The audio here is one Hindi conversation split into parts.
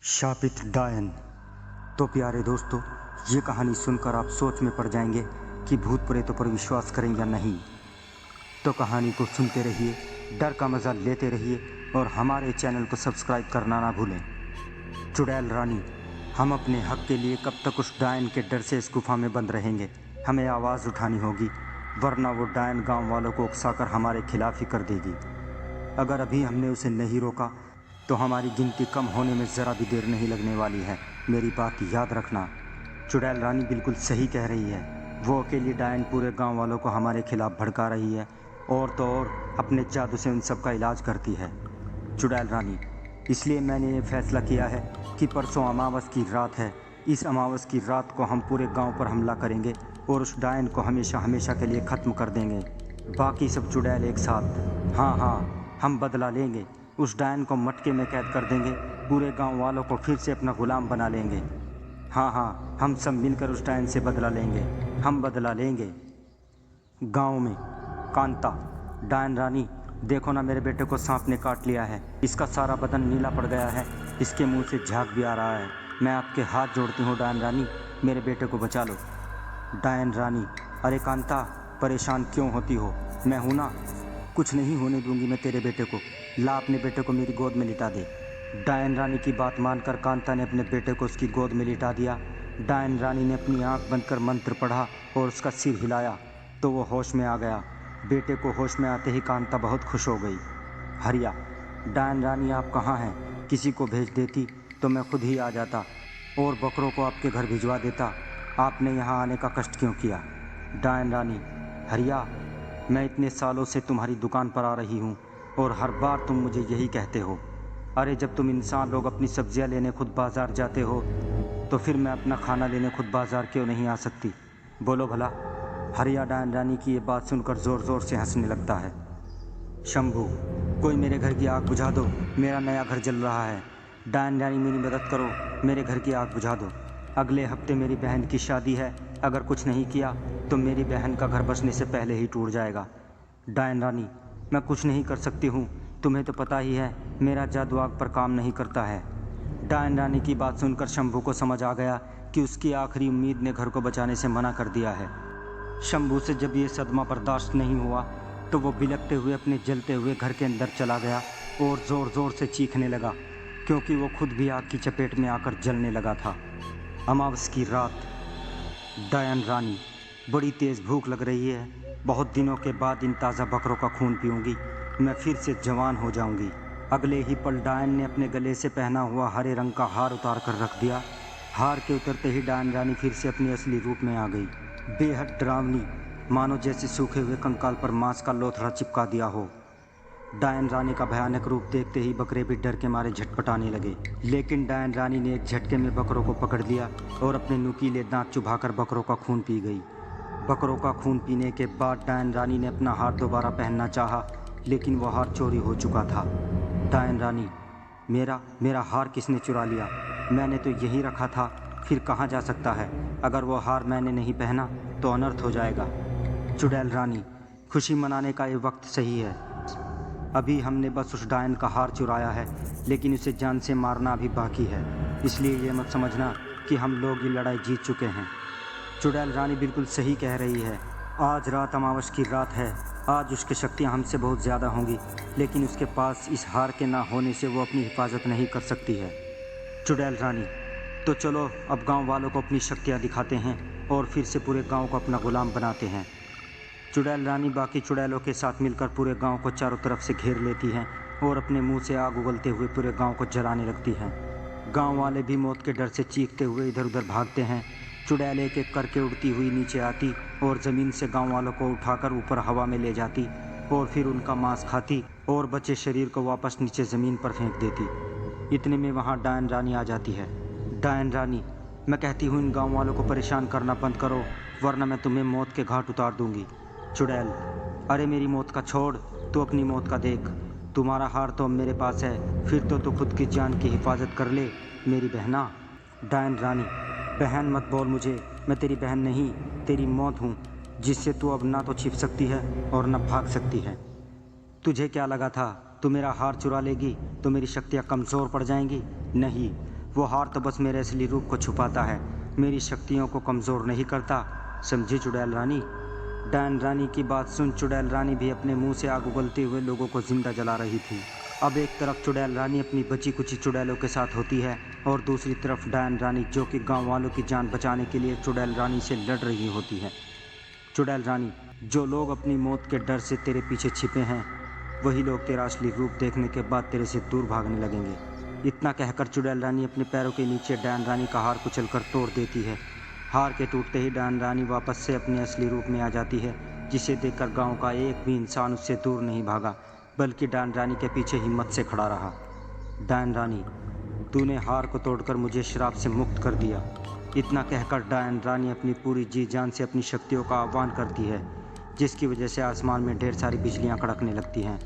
शापित डायन। तो प्यारे दोस्तों, ये कहानी सुनकर आप सोच में पड़ जाएंगे कि भूत प्रेतों पर विश्वास करें या नहीं। तो कहानी को सुनते रहिए, डर का मज़ा लेते रहिए और हमारे चैनल को सब्सक्राइब करना ना भूलें। चुड़ैल रानी। हम अपने हक के लिए कब तक उस डायन के डर से इस गुफा में बंद रहेंगे? हमें आवाज़ उठानी होगी, वरना वो डायन गांव वालों को उकसाकर हमारे खिलाफ ही कर देगी। अगर अभी हमने उसे नहीं रोका तो हमारी गिनती कम होने में ज़रा भी देर नहीं लगने वाली है। मेरी बात याद रखना। चुड़ैल रानी बिल्कुल सही कह रही है। वो अकेली डायन पूरे गांव वालों को हमारे खिलाफ भड़का रही है और तो और अपने जादू से उन सब का इलाज करती है। चुड़ैल रानी, इसलिए मैंने ये फैसला किया है कि परसों अमावस की रात है। इस अमावस की रात को हम पूरे गांव पर हमला करेंगे और उस डायन को हमेशा हमेशा के लिए ख़त्म कर देंगे। बाकी सब चुड़ैल एक साथ। हाँ, हम बदला लेंगे। उस डायन को मटके में कैद कर देंगे, पूरे गांव वालों को फिर से अपना गुलाम बना लेंगे। हाँ, हम सब मिलकर उस डायन से बदला लेंगे। हम बदला लेंगे। गांव में कांता। डायन रानी, देखो ना, मेरे बेटे को सांप ने काट लिया है। इसका सारा बदन नीला पड़ गया है, इसके मुंह से झाग भी आ रहा है। मैं आपके हाथ जोड़ती हूँ डायन रानी, मेरे बेटे को बचा लो। डायन रानी, अरे कांता, परेशान क्यों होती हो? मैं हूँ ना, कुछ नहीं होने दूंगी मैं तेरे बेटे को। ला अपने बेटे को मेरी गोद में लिटा दे। डायन रानी की बात मानकर कांता ने अपने बेटे को उसकी गोद में लिटा दिया। डायन रानी ने अपनी आंख बंद कर मंत्र पढ़ा और उसका सिर हिलाया तो वो होश में आ गया। बेटे को होश में आते ही कांता बहुत खुश हो गई। हरिया। डायन रानी, आप कहाँ हैं? किसी को भेज देती तो मैं खुद ही आ जाता और बकरों को आपके घर भिजवा देता। आपने यहाँ आने का कष्ट क्यों किया? डायन रानी, हरिया, मैं इतने सालों से तुम्हारी दुकान पर आ रही हूँ और हर बार तुम मुझे यही कहते हो। अरे जब तुम इंसान लोग अपनी सब्जियाँ लेने खुद बाज़ार जाते हो तो फिर मैं अपना खाना लेने खुद बाज़ार क्यों नहीं आ सकती? बोलो भला। हरिया डायन रानी की ये बात सुनकर ज़ोर ज़ोर से हंसने लगता है। शंभू, कोई मेरे घर की आग बुझा दो, मेरा नया घर जल रहा है। डायन रानी, मेरी मदद करो, मेरे घर की आग बुझा दो। अगले हफ्ते मेरी बहन की शादी है, अगर कुछ नहीं किया तो मेरी बहन का घर बसने से पहले ही टूट जाएगा। डायन रानी, मैं कुछ नहीं कर सकती हूँ, तुम्हें तो पता ही है मेरा जादू आग पर काम नहीं करता है। डायन रानी की बात सुनकर शंभू को समझ आ गया कि उसकी आखिरी उम्मीद ने घर को बचाने से मना कर दिया है। शंभू से जब ये सदमा बर्दाश्त नहीं हुआ तो वो बिलखते हुए अपने जलते हुए घर के अंदर चला गया और ज़ोर ज़ोर से चीखने लगा, क्योंकि वो खुद भी आग की चपेट में आकर जलने लगा था। अमावस की रात। डायन रानी, बड़ी तेज़ भूख लग रही है। बहुत दिनों के बाद इन ताज़ा बकरों का खून पीऊँगी, मैं फिर से जवान हो जाऊँगी। अगले ही पल डायन ने अपने गले से पहना हुआ हरे रंग का हार उतार कर रख दिया। हार के उतरते ही डायन रानी फिर से अपने असली रूप में आ गई, बेहद डरावनी, मानो जैसे सूखे हुए कंकाल पर मांस का लोथड़ा चिपका दिया हो। डायन रानी का भयानक रूप देखते ही बकरे भी डर के मारे झटपटाने लगे, लेकिन डायन रानी ने एक झटके में बकरों को पकड़ लिया और अपने नुकीले दांत चुभाकर बकरों का खून पी गई। बकरों का खून पीने के बाद डायन रानी ने अपना हार दोबारा पहनना चाहा, लेकिन वह हार चोरी हो चुका था। डायन रानी, मेरा हार किसने चुरा लिया? मैंने तो यहीं रखा था, फिर कहाँ जा सकता है? अगर वो हार मैंने नहीं पहना तो अनर्थ हो जाएगा। चुड़ैल रानी, खुशी मनाने का ये वक्त सही है। अभी हमने बस उस डायन का हार चुराया है, लेकिन उसे जान से मारना अभी बाकी है। इसलिए ये मत समझना कि हम लोग ये लड़ाई जीत चुके हैं। चुड़ैल रानी बिल्कुल सही कह रही है। आज रात अमावस की रात है। आज उसकी शक्तियाँ हमसे बहुत ज़्यादा होंगी, लेकिन उसके पास इस हार के ना होने से वो अपनी हिफाजत नहीं कर सकती है। चुड़ैल रानी, तो चलो अब गांव वालों को अपनी शक्तियाँ दिखाते हैं और फिर से पूरे गांव को अपना गुलाम बनाते हैं। चुड़ैल रानी बाकी चुड़ैलों के साथ मिलकर पूरे गांव को चारों तरफ से घेर लेती हैं और अपने मुंह से आग उगलते हुए पूरे गांव को जलाने लगती हैं। गांव वाले भी मौत के डर से चीखते हुए इधर उधर भागते हैं। चुड़ैल एक एक करके उड़ती हुई नीचे आती और ज़मीन से गांव वालों को उठाकर ऊपर हवा में ले जाती और फिर उनका मांस खाती और बचे शरीर को वापस नीचे ज़मीन पर फेंक देती। इतने में वहाँ डायन रानी आ जाती है। डायन रानी, मैं कहती हूँ इन गांव वालों को परेशान करना बंद करो, वरना मैं तुम्हें मौत के घाट उतार दूंगी। चुड़ैल, अरे मेरी मौत का छोड़, तू अपनी मौत का देख। तुम्हारा हार तो अब मेरे पास है, फिर तो तू खुद की जान की हिफाजत कर ले मेरी बहना। डायन रानी, बहन मत बोल मुझे, मैं तेरी बहन नहीं, तेरी मौत हूँ, जिससे तू अब ना तो छिप सकती है और ना भाग सकती है। तुझे क्या लगा था तू मेरा हार चुरा लेगी तो मेरी शक्तियाँ कमज़ोर पड़ जाएंगी? नहीं, वो हार तो बस मेरे असली रूप को छुपाता है, मेरी शक्तियों को कमज़ोर नहीं करता। समझी चुड़ैल रानी? डायन रानी की बात सुन चुड़ैल रानी भी अपने मुंह से आग उगलते हुए लोगों को जिंदा जला रही थी। अब एक तरफ चुड़ैल रानी अपनी बची कुची चुड़ैलों के साथ होती है और दूसरी तरफ डायन रानी जो कि गांव वालों की जान बचाने के लिए चुड़ैल रानी से लड़ रही होती है। चुड़ैल रानी, जो लोग अपनी मौत के डर से तेरे पीछे छिपे हैं, वही लोग तेरा असली रूप देखने के बाद तेरे से दूर भागने लगेंगे। इतना कहकर चुड़ैल रानी अपने पैरों के नीचे डायन रानी का हार कुचलकर तोड़ देती है। हार के टूटते ही डायन रानी वापस से अपने असली रूप में आ जाती है, जिसे देखकर गांव का एक भी इंसान उससे दूर नहीं भागा, बल्कि डायन रानी के पीछे हिम्मत से खड़ा रहा। डायन रानी, तूने हार को तोड़कर मुझे श्राप से मुक्त कर दिया। इतना कहकर डायन रानी अपनी पूरी जी जान से अपनी शक्तियों का आह्वान करती है, जिसकी वजह से आसमान में ढेर सारी बिजलियां कड़कने लगती हैं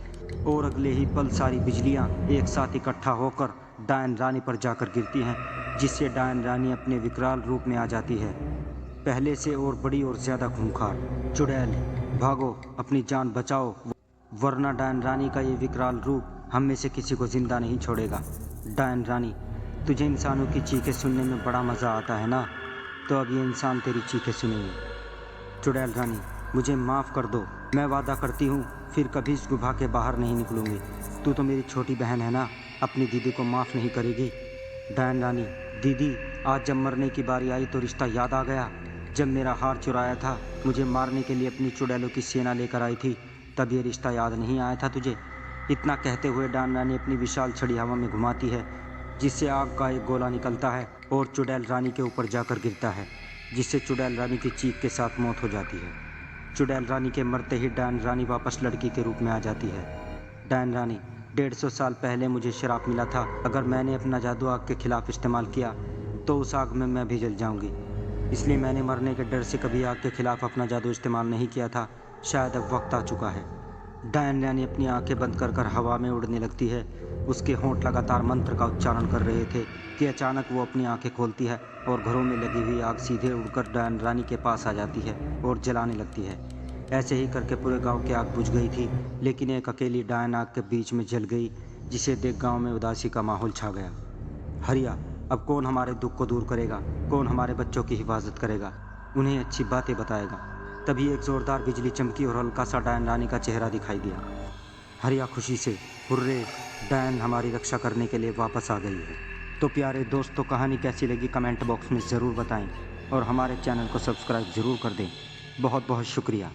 और अगले ही पल सारी बिजलियां एक साथ इकट्ठा होकर डायन रानी पर जाकर गिरती हैं, जिससे डायन रानी अपने विकराल रूप में आ जाती है, पहले से और बड़ी और ज़्यादा खूंखार। चुड़ैल, भागो, अपनी जान बचाओ, वरना डायन रानी का ये विकराल रूप हम में से किसी को जिंदा नहीं छोड़ेगा। डायन रानी, तुझे इंसानों की चीखें सुनने में बड़ा मज़ा आता है ना? तो अब ये इंसान तेरी चीखें सुनेंगे। चुड़ैल रानी, मुझे माफ़ कर दो, मैं वादा करती हूँ फिर कभी इस गुफा के बाहर नहीं निकलूँगी। तू तो मेरी छोटी बहन है ना, अपनी दीदी को माफ़ नहीं करेगी? डायन रानी, दीदी, आज जब मरने की बारी आई तो रिश्ता याद आ गया। जब मेरा हार चुराया था, मुझे मारने के लिए अपनी चुड़ैलों की सेना लेकर आई थी, तब ये रिश्ता याद नहीं आया था तुझे? इतना कहते हुए डायन रानी अपनी विशाल छड़ी हवा में घुमाती है, जिससे आग का एक गोला निकलता है और चुड़ैल रानी के ऊपर जाकर गिरता है, जिससे चुड़ैल रानी की चीख के साथ मौत हो जाती है। चुड़ैल रानी के मरते ही डायन रानी वापस लड़की के रूप में आ जाती है। डायन रानी, 150 साल पहले मुझे श्राप मिला था, अगर मैंने अपना जादू आग के खिलाफ इस्तेमाल किया तो उस आग में मैं भी जल जाऊंगी। इसलिए मैंने मरने के डर से कभी आग के खिलाफ अपना जादू इस्तेमाल नहीं किया था। शायद अब वक्त आ चुका है। डायन रानी अपनी आंखें बंद कर हवा में उड़ने लगती है। उसके होंठ लगातार मंत्र का उच्चारण कर रहे थे कि अचानक वो अपनी आंखें खोलती है और घरों में लगी हुई आग सीधे उड़कर डायन रानी के पास आ जाती है और जलाने लगती है। ऐसे ही करके पूरे गांव की आग बुझ गई थी, लेकिन एक अकेली डायन आग के बीच में जल गई, जिसे देख गांव में उदासी का माहौल छा गया। हरिया, अब कौन हमारे दुख को दूर करेगा? कौन हमारे बच्चों की हिफाजत करेगा? उन्हें अच्छी बातें बताएगा? तभी एक ज़ोरदार बिजली चमकी और हल्का सा डायन रानी का चेहरा दिखाई दिया। हरिया खुशी से, हुर्रे, डायन हमारी रक्षा करने के लिए वापस आ गई है। तो प्यारे दोस्तों, कहानी कैसी लगी कमेंट बॉक्स में ज़रूर बताएं और हमारे चैनल को सब्सक्राइब ज़रूर कर दें। बहुत बहुत शुक्रिया।